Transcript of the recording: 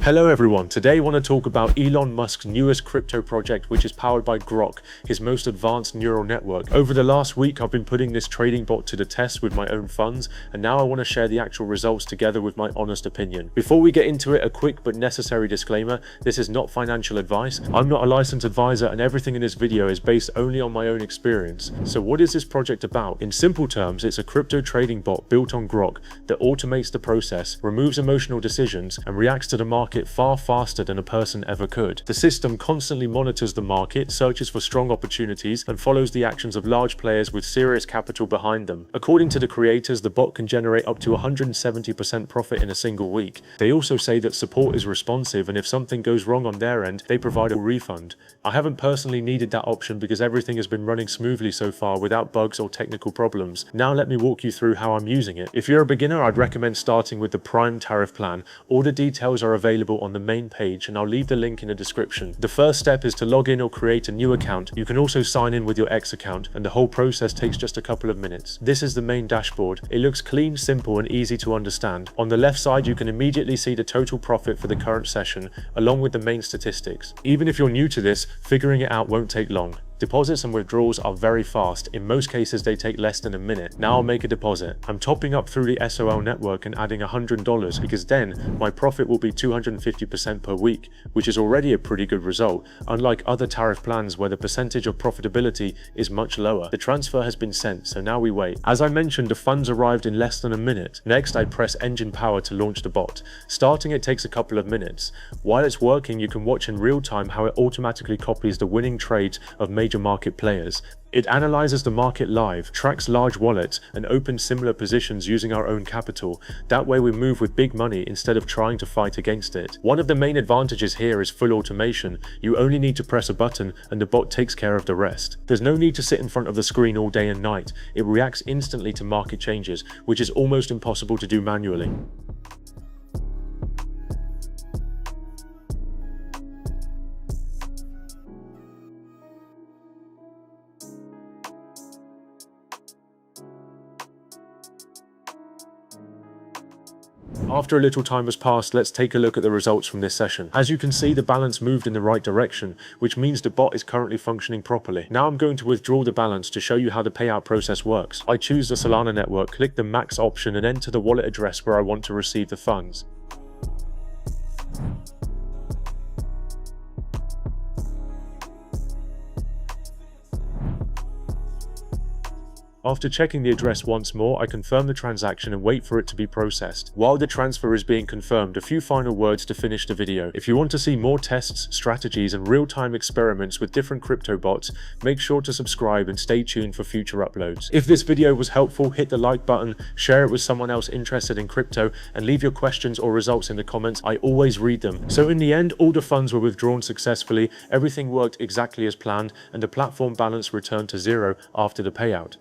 Hello everyone, today I want to talk about Elon Musk's newest crypto project, which is powered by Grok, his most advanced neural network. Over the last week I've been putting this trading bot to the test with my own funds, and now I want to share the actual results together with my honest opinion. Before we get into it, a quick but necessary disclaimer: this is not financial advice. I'm not a licensed advisor and everything in this video is based only on my own experience. So what is this project about? In simple terms, it's a crypto trading bot built on Grok that automates the process, removes emotional decisions, and reacts to the market far faster than a person ever could. The system constantly monitors the market, searches for strong opportunities, and follows the actions of large players with serious capital behind them. According to the creators, the bot can generate up to 170% profit in a single week. They also say that support is responsive, and if something goes wrong on their end, they provide a refund. I haven't personally needed that option because everything has been running smoothly so far without bugs or technical problems. Now let me walk you through how I'm using it. If you're a beginner, I'd recommend starting with the Prime tariff plan. All the details are available on the main page, and I'll leave the link in the description. The first step is to log in or create a new account. You can also sign in with your X account, and the whole process takes just a couple of minutes. This is the main dashboard. It looks clean, simple, and easy to understand. On the left side, you can immediately see the total profit for the current session, along with the main statistics. Even if you're new to this, figuring it out won't take long. Deposits and withdrawals are very fast. In most cases, they take less than a minute. Now I'll make a deposit. I'm topping up through the SOL network and adding $100 because then my profit will be 250% per week, which is already a pretty good result, unlike other tariff plans where the percentage of profitability is much lower. The transfer has been sent, so now we wait. As I mentioned, the funds arrived in less than a minute. Next, I press engine power to launch the bot. Starting it takes a couple of minutes. While it's working, you can watch in real time how it automatically copies the winning trades of major market players. It analyzes the market live, tracks large wallets, and opens similar positions using our own capital. That way we move with big money instead of trying to fight against it. One of the main advantages here is full automation. You only need to press a button and the bot takes care of the rest. There's no need to sit in front of the screen all day and night. It reacts instantly to market changes, which is almost impossible to do manually. After a little time has passed, let's take a look at the results from this session. As you can see, the balance moved in the right direction, which means the bot is currently functioning properly. Now I'm going to withdraw the balance to show you how the payout process works. I choose the Solana network, click the max option, and enter the wallet address where I want to receive the funds. After checking the address once more, I confirm the transaction and wait for it to be processed. While the transfer is being confirmed, a few final words to finish the video. If you want to see more tests, strategies, and real-time experiments with different crypto bots, make sure to subscribe and stay tuned for future uploads. If this video was helpful, hit the like button, share it with someone else interested in crypto, and leave your questions or results in the comments. I always read them. So in the end, all the funds were withdrawn successfully, everything worked exactly as planned, and the platform balance returned to zero after the payout.